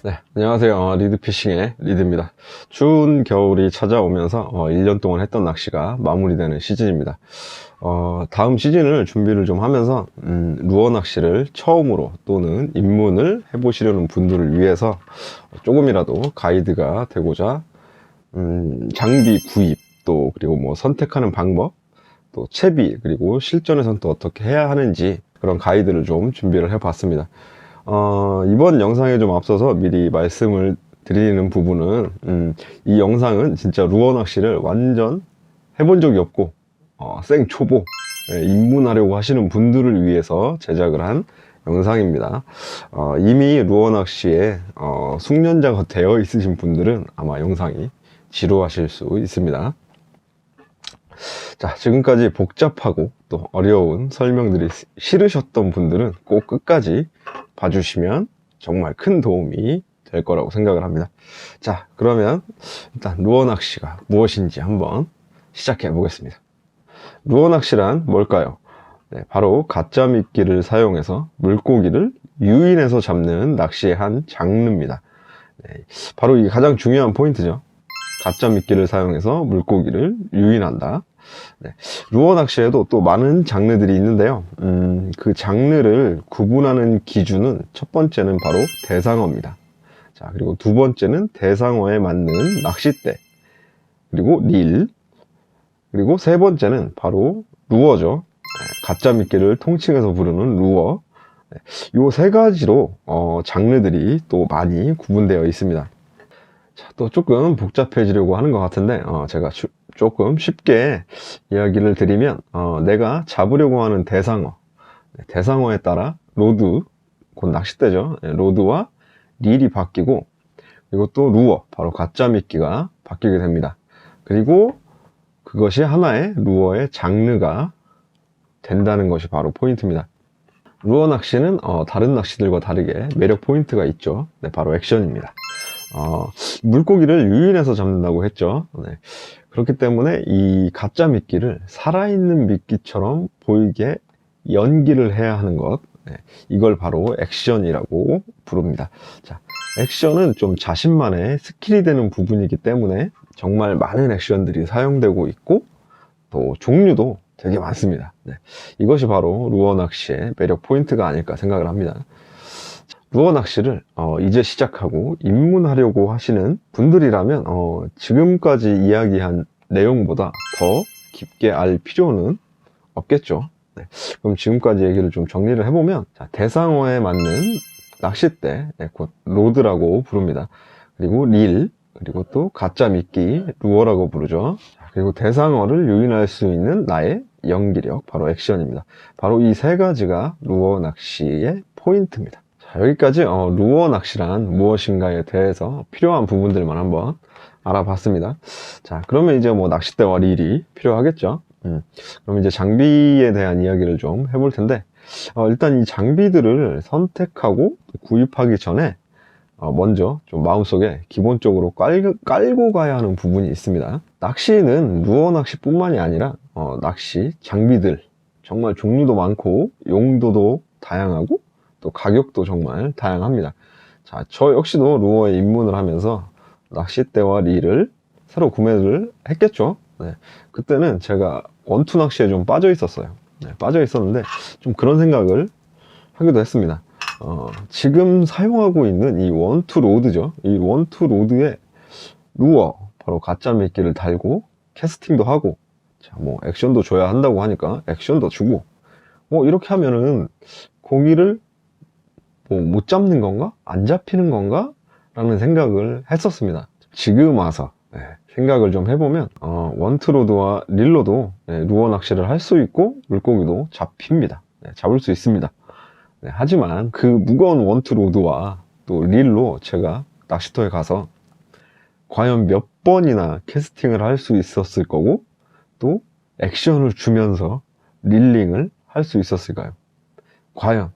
네, 안녕하세요. 리드피싱의 리드입니다. 추운 겨울이 찾아오면서 1년 동안 했던 낚시가 마무리되는 시즌입니다. 다음 시즌을 준비를 좀 하면서 루어 낚시를 처음으로 또는 입문을 해보시려는 분들을 위해서 조금이라도 가이드가 되고자 장비 구입, 또 그리고 뭐 선택하는 방법, 또 채비, 그리고 실전에서는 또 어떻게 해야 하는지 그런 가이드를 좀 준비를 해봤습니다. 이번 영상에 좀 앞서서 미리 말씀을 드리는 부분은 이 영상은 진짜 루어 낚시를 완전 해본 적이 없고 생 초보 입문하려고 하시는 분들을 위해서 제작을 한 영상입니다. 이미 루어 낚시에 숙련자가 되어 있으신 분들은 아마 영상이 지루하실 수 있습니다. 자, 지금까지 복잡하고 또 어려운 설명들이 싫으셨던 분들은 꼭 끝까지 봐주시면 정말 큰 도움이 될 거라고 생각을 합니다. 자, 그러면 일단 루어 낚시가 무엇인지 한번 시작해 보겠습니다. 루어 낚시란 뭘까요? 네, 바로 가짜 미끼를 사용해서 물고기를 유인해서 잡는 낚시의 한 장르입니다. 네, 바로 이게 가장 중요한 포인트죠. 가짜 미끼를 사용해서 물고기를 유인한다. 네, 루어 낚시에도 또 많은 장르들이 있는데요. 그 장르를 구분하는 기준은 첫 번째는 바로 대상어입니다. 자, 그리고 두 번째는 대상어에 맞는 낚싯대, 그리고 릴, 그리고 세 번째는 바로 루어죠. 가짜 미끼를 통칭해서 부르는 루어. 이 세 가지로 장르들이 또 많이 구분되어 있습니다. 자, 또 조금 복잡해지려고 하는 것 같은데 제가 조금 쉽게 이야기를 드리면 내가 잡으려고 하는 대상어, 대상어에 따라 로드, 곧 낚싯대죠, 로드와 릴이 바뀌고, 그리고 또 루어, 바로 가짜 미끼가 바뀌게 됩니다. 그리고 그것이 하나의 루어의 장르가 된다는 것이 바로 포인트입니다. 루어 낚시는 다른 낚시들과 다르게 매력 포인트가 있죠. 네, 바로 액션입니다. 물고기를 유인해서 잡는다고 했죠. 네. 그렇기 때문에 이 가짜 미끼를 살아있는 미끼처럼 보이게 연기를 해야 하는 것, 네. 이걸 바로 액션이라고 부릅니다. 자, 액션은 좀 자신만의 스킬이 되는 부분이기 때문에 정말 많은 액션들이 사용되고 있고 또 종류도 되게 많습니다. 네. 이것이 바로 루어 낚시의 매력 포인트가 아닐까 생각을 합니다. 루어 낚시를 이제 시작하고 입문하려고 하시는 분들이라면 지금까지 이야기한 내용보다 더 깊게 알 필요는 없겠죠. 네. 그럼 지금까지 얘기를 좀 정리를 해보면, 자, 대상어에 맞는 낚싯대, 네, 곧 로드라고 부릅니다. 그리고 릴, 그리고 또 가짜 미끼, 루어라고 부르죠. 자, 그리고 대상어를 유인할 수 있는 나의 연기력, 바로 액션입니다. 바로 이 세 가지가 루어 낚시의 포인트입니다. 여기까지 루어 낚시란 무엇인가에 대해서 필요한 부분들만 한번 알아봤습니다. 자, 그러면 이제 뭐 낚싯대와 릴이 필요하겠죠. 그럼 이제 장비에 대한 이야기를 좀 해볼 텐데, 일단 이 장비들을 선택하고 구입하기 전에 먼저 좀 마음속에 기본적으로 깔고 가야 하는 부분이 있습니다. 낚시는 루어 낚시뿐만이 아니라 낚시 장비들 정말 종류도 많고 용도도 다양하고 또 가격도 정말 다양합니다. 자, 저 역시도 루어에 입문을 하면서 낚싯대와 릴을 새로 구매를 했겠죠. 네, 그때는 제가 원투 낚시에 좀 빠져 있었어요. 네, 빠져 있었는데 좀 그런 생각을 하기도 했습니다. 지금 사용하고 있는 이 원투 로드죠. 이 원투 로드에 루어, 바로 가짜 미끼를 달고 캐스팅도 하고, 자, 뭐 액션도 줘야 한다고 하니까 액션도 주고, 이렇게 하면은 고기를 못 잡는 건가? 안 잡히는 건가? 라는 생각을 했었습니다. 지금 와서 생각을 좀 해보면 원투로드와 릴로도 루어 낚시를 할 수 있고 물고기도 잡힙니다. 잡을 수 있습니다. 하지만 그 무거운 원투로드와 또 릴로 제가 낚시터에 가서 과연 몇 번이나 캐스팅을 할 수 있었을 거고, 또 액션을 주면서 릴링을 할 수 있었을까요? 과연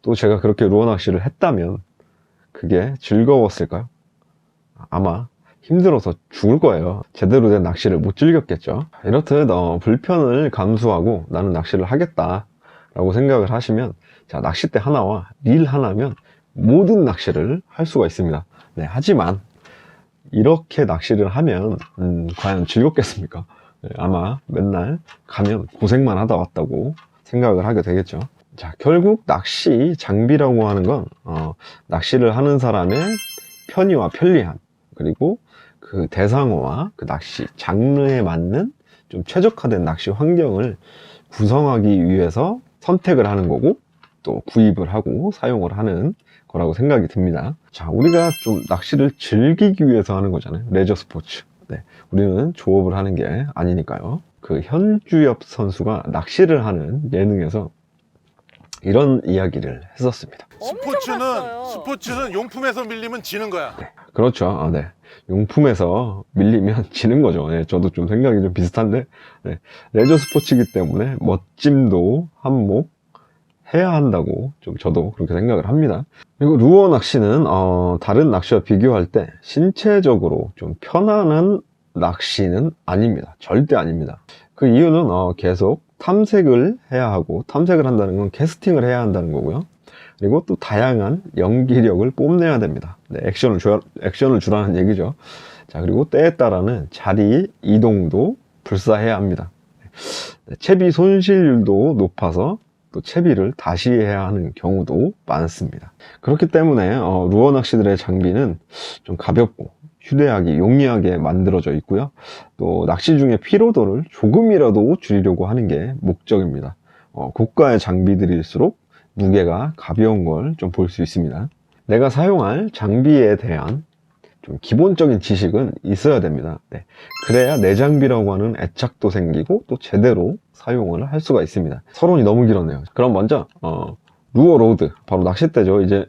또 제가 그렇게 루어 낚시를 했다면 그게 즐거웠을까요? 아마 힘들어서 죽을 거예요. 제대로 된 낚시를 못 즐겼겠죠. 이렇듯 불편을 감수하고 나는 낚시를 하겠다 라고 생각을 하시면, 자, 낚싯대 하나와 릴 하나면 모든 낚시를 할 수가 있습니다. 네, 하지만 이렇게 낚시를 하면 과연 즐겁겠습니까? 네, 아마 맨날 가면 고생만 하다 왔다고 생각을 하게 되겠죠. 자, 결국 낚시 장비라고 하는 건 낚시를 하는 사람의 편의와 편리함, 그리고 그 대상어와 그 낚시 장르에 맞는 좀 최적화된 낚시 환경을 구성하기 위해서 선택을 하는 거고, 또 구입을 하고 사용을 하는 거라고 생각이 듭니다. 자, 우리가 좀 낚시를 즐기기 위해서 하는 거잖아요. 레저 스포츠. 네, 우리는 조업을 하는 게 아니니까요. 그 현주엽 선수가 낚시를 하는 예능에서 이런 이야기를 했었습니다. 스포츠는 용품에서 밀리면 지는 거야. 네, 그렇죠. 네. 용품에서 밀리면 지는 거죠. 네, 저도 좀 생각이 좀 비슷한데, 네, 레저 스포츠이기 때문에 멋짐도 한몫 해야 한다고 좀 저도 그렇게 생각을 합니다. 그리고 루어 낚시는 다른 낚시와 비교할 때 신체적으로 좀 편안한 낚시는 아닙니다. 절대 아닙니다. 그 이유는 계속 탐색을 해야 하고, 탐색을 한다는 건 캐스팅을 해야 한다는 거고요. 그리고 또 다양한 연기력을 뽐내야 됩니다. 네, 액션을 주라는 얘기죠. 자, 그리고 때에 따라는 자리 이동도 불사해야 합니다. 네, 채비 손실률도 높아서 또 채비를 다시 해야 하는 경우도 많습니다. 그렇기 때문에 루어 낚시들의 장비는 좀 가볍고 휴대하기 용이하게 만들어져 있고요. 또 낚시 중에 피로도를 조금이라도 줄이려고 하는 게 목적입니다. 고가의 장비들일수록 무게가 가벼운 걸 좀 볼 수 있습니다. 내가 사용할 장비에 대한 좀 기본적인 지식은 있어야 됩니다. 네. 그래야 내 장비라고 하는 애착도 생기고 또 제대로 사용을 할 수가 있습니다. 서론이 너무 길었네요. 그럼 먼저 루어 로드, 바로 낚싯대죠. 이제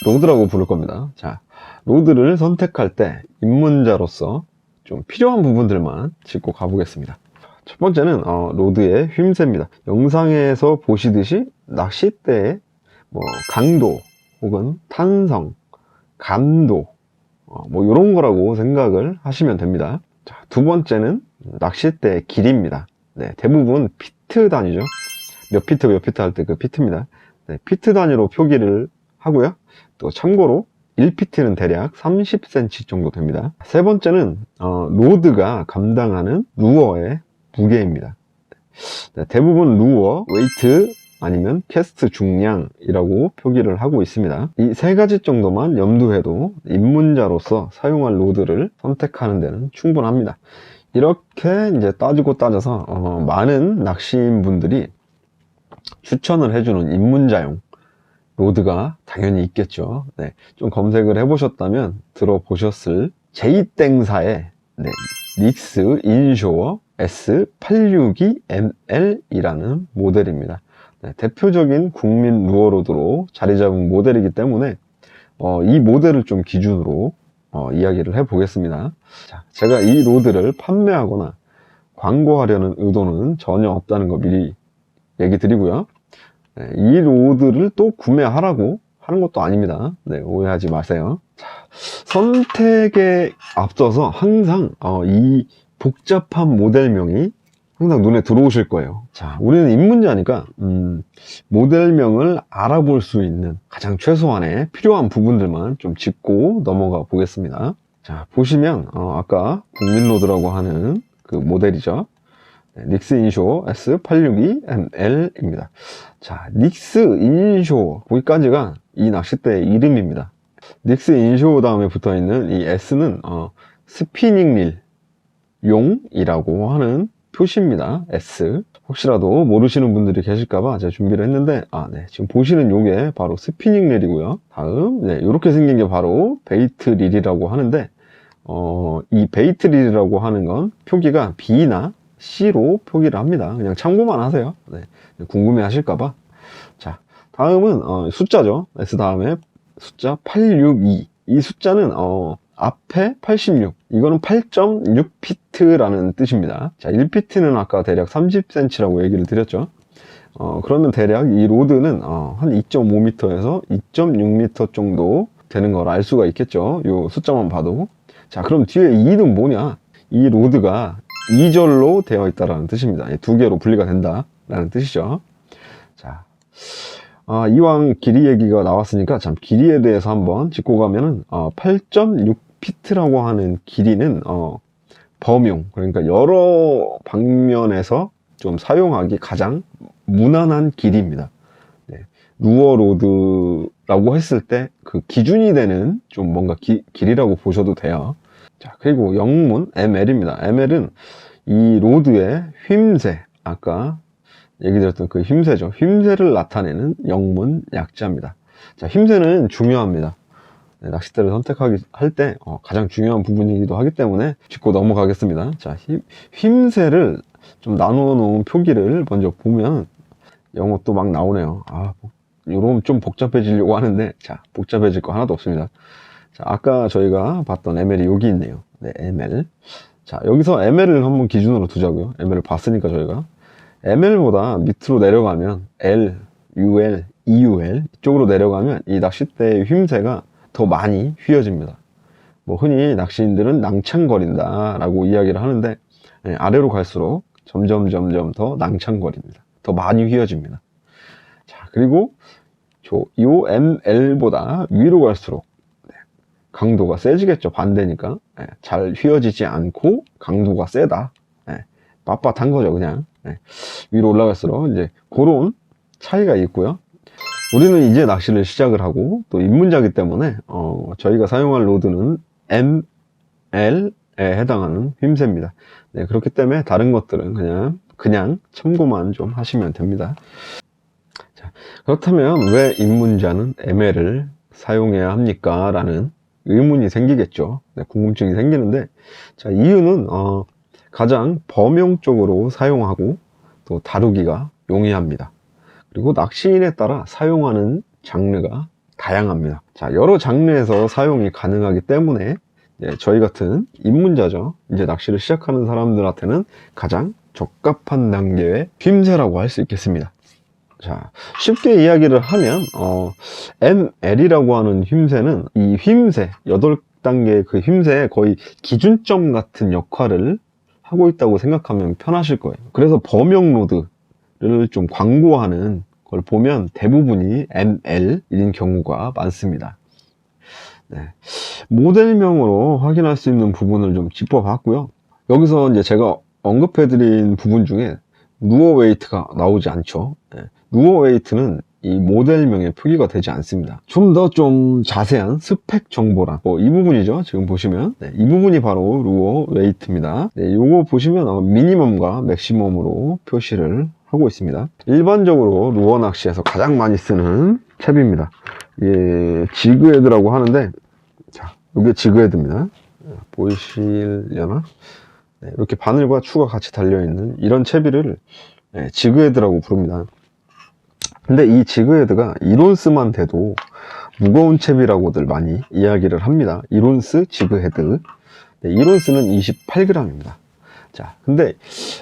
로드라고 부를 겁니다. 자, 로드를 선택할 때 입문자로서 좀 필요한 부분들만 짚고 가보겠습니다. 첫 번째는 로드의 휨새입니다. 영상에서 보시듯이 낚싯대의 강도 혹은 탄성, 감도 뭐 이런 거라고 생각을 하시면 됩니다. 자, 두 번째는 낚싯대의 길이입니다. 네, 대부분 피트 단위죠. 몇 피트 할 때 그 피트입니다. 네, 피트 단위로 표기를 하고요. 또 참고로 1피트는 대략 30cm 정도 됩니다. 세 번째는 로드가 감당하는 루어의 무게입니다. 네, 대부분 루어, 웨이트 아니면 캐스트 중량이라고 표기를 하고 있습니다. 이 세 가지 정도만 염두해도 입문자로서 사용할 로드를 선택하는 데는 충분합니다. 이렇게 이제 따져서 많은 낚시인 분들이 추천을 해주는 입문자용 로드가 당연히 있겠죠. 네, 좀 검색을 해보셨다면 들어보셨을 제이땡사의 닉스 인쇼어 S862ML이라는 모델입니다. 네, 대표적인 국민 루어로드로 자리 잡은 모델이기 때문에 이 모델을 좀 기준으로 이야기를 해보겠습니다. 자, 제가 이 로드를 판매하거나 광고하려는 의도는 전혀 없다는 거 미리 얘기 드리고요. 네, 이 로드를 또 구매하라고 하는 것도 아닙니다. 네, 오해하지 마세요. 자, 선택에 앞서서 항상 이 복잡한 모델명이 항상 눈에 들어오실 거예요. 자, 우리는 입문자니까 모델명을 알아볼 수 있는 가장 최소한의 필요한 부분들만 좀 짚고 넘어가 보겠습니다. 자, 보시면 아까 국민로드라고 하는 그 모델이죠. 네, 닉스 인쇼 S862ML입니다. 자, 닉스 인쇼, 거기까지가 이 낚싯대의 이름입니다. 닉스 인쇼 다음에 붙어있는 이 S는 스피닝 릴 용이라고 하는 표시입니다. S. 혹시라도 모르시는 분들이 계실까봐 제가 준비를 했는데, 네, 지금 보시는 요게 바로 스피닝 릴이고요. 다음, 네, 이렇게 생긴 게 바로 베이트 릴이라고 하는데, 이 베이트 릴이라고 하는 건 표기가 B나 C로 표기를 합니다. 그냥 참고만 하세요. 네, 궁금해 하실까봐. 자, 다음은 숫자죠. S 다음에 숫자 862. 이 숫자는 앞에 86, 이거는 8.6피트라는 뜻입니다. 자, 1피트는 아까 대략 30cm라고 얘기를 드렸죠. 그러면 대략 이 로드는 한 2.5m에서 2.6m 정도 되는 걸 알 수가 있겠죠. 요 숫자만 봐도. 자, 그럼 뒤에 2는 뭐냐? 이 로드가 2절로 되어 있다라는 뜻입니다. 두 개로 분리가 된다라는 뜻이죠. 자, 이왕 길이 얘기가 나왔으니까 참 길이에 대해서 한번 짚고 가면은 8.6피트라고 하는 길이는 범용, 그러니까 여러 방면에서 좀 사용하기 가장 무난한 길이입니다. 네. 루어 로드라고 했을 때 그 기준이 되는 좀 뭔가 길이라고 보셔도 돼요. 자, 그리고 영문 ML입니다. ML은 이 로드의 휨세, 아까 얘기 드렸던 그 휨세죠. 휨세를 나타내는 영문 약자입니다. 자, 휨세는 중요합니다. 네, 낚싯대를 선택할 때 가장 중요한 부분이기도 하기 때문에 짚고 넘어가겠습니다. 자, 휨세를 좀 나누어 놓은 표기를 먼저 보면 영어 또 막 나오네요. 요럼 좀 복잡해지려고 하는데, 자, 복잡해질 거 하나도 없습니다. 자, 아까 저희가 봤던 ML이 여기 있네요. 네, ML. 자, 여기서 ML을 한번 기준으로 두자고요. ML을 봤으니까 저희가. ML보다 밑으로 내려가면 L, UL, EUL 이쪽으로 내려가면 이 낚싯대의 휨세가 더 많이 휘어집니다. 뭐 흔히 낚시인들은 낭창거린다 라고 이야기를 하는데, 네, 아래로 갈수록 점점 더 낭창거립니다. 더 많이 휘어집니다. 자, 그리고 요 ML보다 위로 갈수록 강도가 세지겠죠. 반대니까. 잘 휘어지지 않고 강도가 세다. 빳빳한 거죠, 그냥. 위로 올라갈수록 이제 그런 차이가 있고요. 우리는 이제 낚시를 시작을 하고 또 입문자이기 때문에 저희가 사용할 로드는 ML에 해당하는 휨세입니다. 네, 그렇기 때문에 다른 것들은 그냥 참고만 좀 하시면 됩니다. 자, 그렇다면 왜 입문자는 ML을 사용해야 합니까? 라는 의문이 생기겠죠. 네, 궁금증이 생기는데, 자, 이유는 가장 범용적으로 사용하고 또 다루기가 용이합니다. 그리고 낚시인에 따라 사용하는 장르가 다양합니다. 자, 여러 장르에서 사용이 가능하기 때문에 저희 같은 입문자죠, 이제 낚시를 시작하는 사람들한테는 가장 적합한 단계의 휨세라고 할 수 있겠습니다. 자, 쉽게 이야기를 하면 ML이라고 하는 휨세는 이 휨세 8단계의 그 휨세의 거의 기준점 같은 역할을 하고 있다고 생각하면 편하실 거예요. 그래서 범용 로드를 좀 광고하는 걸 보면 대부분이 ML인 경우가 많습니다. 네. 모델명으로 확인할 수 있는 부분을 좀 짚어봤고요. 여기서 이제 제가 언급해드린 부분 중에 루어 웨이트가 나오지 않죠. 네. 루어 웨이트는 이 모델명에 표기가 되지 않습니다. 좀 더 좀 자세한 스펙 정보란 이 부분이죠. 지금 보시면 이 부분이 바로 루어 웨이트입니다. 요거 보시면 미니멈과 맥시멈으로 표시를 하고 있습니다. 일반적으로 루어 낚시에서 가장 많이 쓰는 탭입니다. 지그헤드라고 하는데, 자, 이게 지그헤드입니다. 보이시려나? 네, 이렇게 바늘과 추가 같이 달려있는 이런 채비를 지그헤드라고 부릅니다. 근데 이 지그헤드가 1온스만 돼도 무거운 채비라고들 많이 이야기를 합니다. 1온스 지그헤드. 1온스는 28g입니다. 자, 근데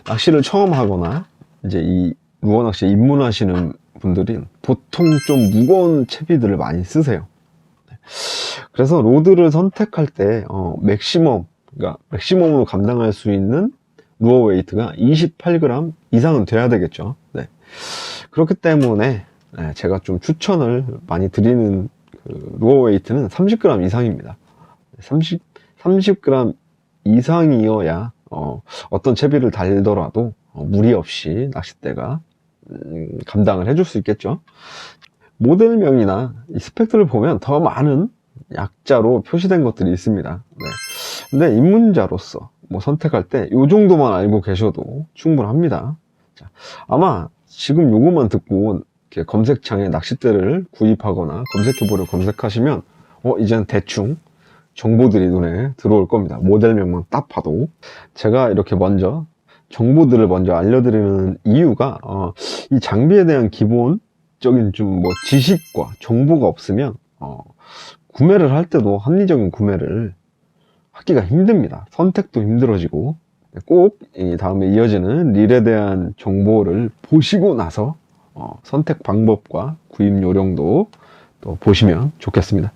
낚시를 처음 하거나 이제 이 루어 낚시에 입문하시는 분들은 보통 좀 무거운 채비들을 많이 쓰세요. 그래서 로드를 선택할 때 그러니까 맥시멈으로 감당할 수 있는 루어 웨이트가 28g 이상은 돼야 되겠죠. 네. 그렇기 때문에 제가 좀 추천을 많이 드리는 그 루어 웨이트는 30g 이상입니다. 30g 이상이어야 어떤 채비를 달더라도 무리 없이 낚싯대가 감당을 해줄 수 있겠죠. 모델명이나 이 스펙들을 보면 더 많은 약자로 표시된 것들이 있습니다. 네. 근데 입문자로서 선택할 때 이 정도만 알고 계셔도 충분합니다. 자, 아마 지금 요거만 듣고 이렇게 검색창에 낚싯대를 구입하거나 검색해보려 검색하시면 이제는 대충 정보들이 눈에 들어올 겁니다. 모델명만 딱 봐도. 제가 이렇게 먼저 정보들을 먼저 알려드리는 이유가 이 장비에 대한 기본적인 좀 지식과 정보가 없으면 구매를 할 때도 합리적인 구매를 하기가 힘듭니다. 선택도 힘들어지고, 꼭 이 다음에 이어지는 릴에 대한 정보를 보시고 나서 선택 방법과 구입 요령도 또 보시면 좋겠습니다.